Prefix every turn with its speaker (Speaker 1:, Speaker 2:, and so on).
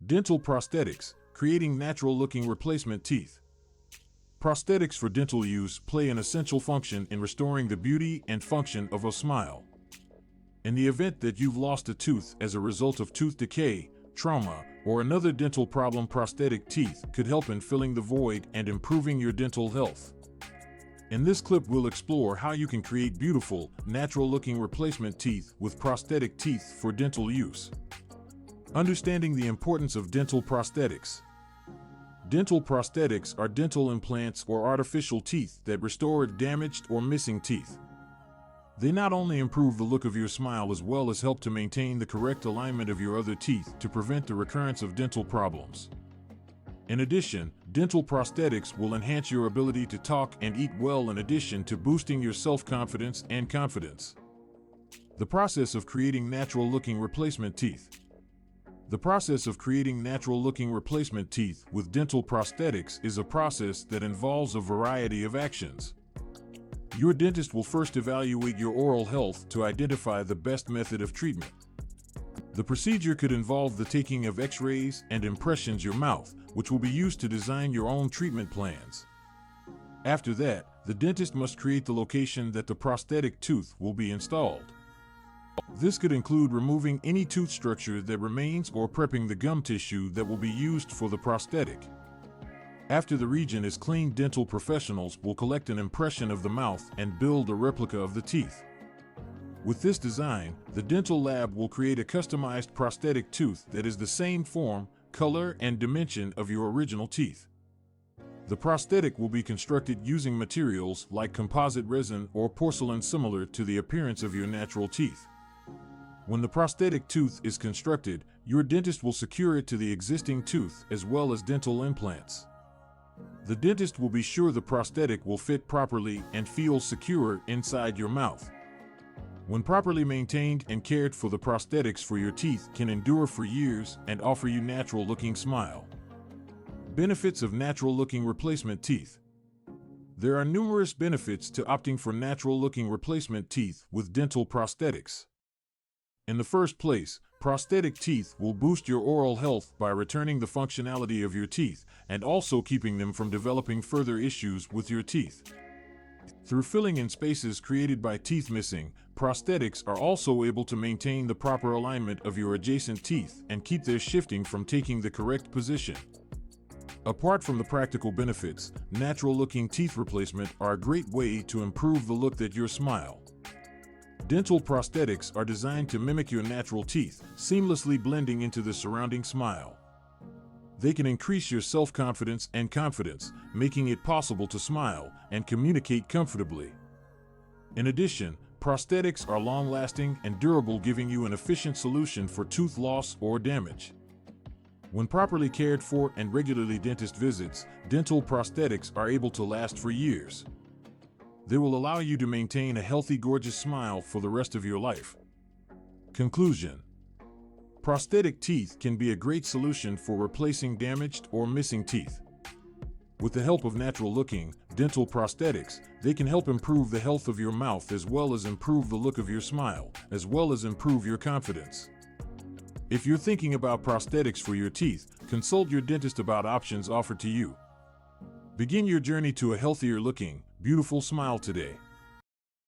Speaker 1: Dental prosthetics, creating natural-looking replacement teeth. Prosthetics for dental use play an essential function in restoring the beauty and function of a smile. In the event that you've lost a tooth as a result of tooth decay, trauma, or another dental problem, prosthetic teeth could help in filling the void and improving your dental health. In this clip, we'll explore how you can create beautiful, natural-looking replacement teeth with prosthetic teeth for dental use. Understanding the importance of dental prosthetics. Dental prosthetics are dental implants or artificial teeth that restore damaged or missing teeth. They not only improve the look of your smile as well as help to maintain the correct alignment of your other teeth to prevent the recurrence of dental problems. In addition, dental prosthetics will enhance your ability to talk and eat well, in addition to boosting your self-confidence and confidence. The process of creating natural-looking replacement teeth. The process of creating natural-looking replacement teeth with dental prosthetics is a process that involves a variety of actions. Your dentist will first evaluate your oral health to identify the best method of treatment. The procedure could involve the taking of X-rays and impressions of your mouth, which will be used to design your own treatment plans. After that, the dentist must create the location that the prosthetic tooth will be installed. This could include removing any tooth structure that remains or prepping the gum tissue that will be used for the prosthetic. After the region is cleaned, dental professionals will collect an impression of the mouth and build a replica of the teeth. With this design, the dental lab will create a customized prosthetic tooth that is the same form, color, and dimension of your original teeth. The prosthetic will be constructed using materials like composite resin or porcelain, similar to the appearance of your natural teeth. When the prosthetic tooth is constructed, your dentist will secure it to the existing tooth as well as dental implants. The dentist will be sure the prosthetic will fit properly and feel secure inside your mouth. When properly maintained and cared for, the prosthetics for your teeth can endure for years and offer you natural-looking smile. Benefits of natural-looking replacement teeth. There are numerous benefits to opting for natural-looking replacement teeth with dental prosthetics. In the first place, prosthetic teeth will boost your oral health by returning the functionality of your teeth and also keeping them from developing further issues with your teeth. Through filling in spaces created by teeth missing, prosthetics are also able to maintain the proper alignment of your adjacent teeth and keep their shifting from taking the correct position. Apart from the practical benefits, natural-looking teeth replacement are a great way to improve the look that your smile. Dental prosthetics are designed to mimic your natural teeth, seamlessly blending into the surrounding smile. They can increase your self-confidence and confidence, making it possible to smile and communicate comfortably. In addition, prosthetics are long-lasting and durable, giving you an efficient solution for tooth loss or damage. When properly cared for and regularly dentist visits, dental prosthetics are able to last for years. They will allow you to maintain a healthy, gorgeous smile for the rest of your life. Conclusion. Prosthetic teeth can be a great solution for replacing damaged or missing teeth. With the help of natural-looking dental prosthetics, they can help improve the health of your mouth as well as improve the look of your smile, as well as improve your confidence. If you're thinking about prosthetics for your teeth, consult your dentist about options offered to you. Begin your journey to a healthier-looking, beautiful smile today.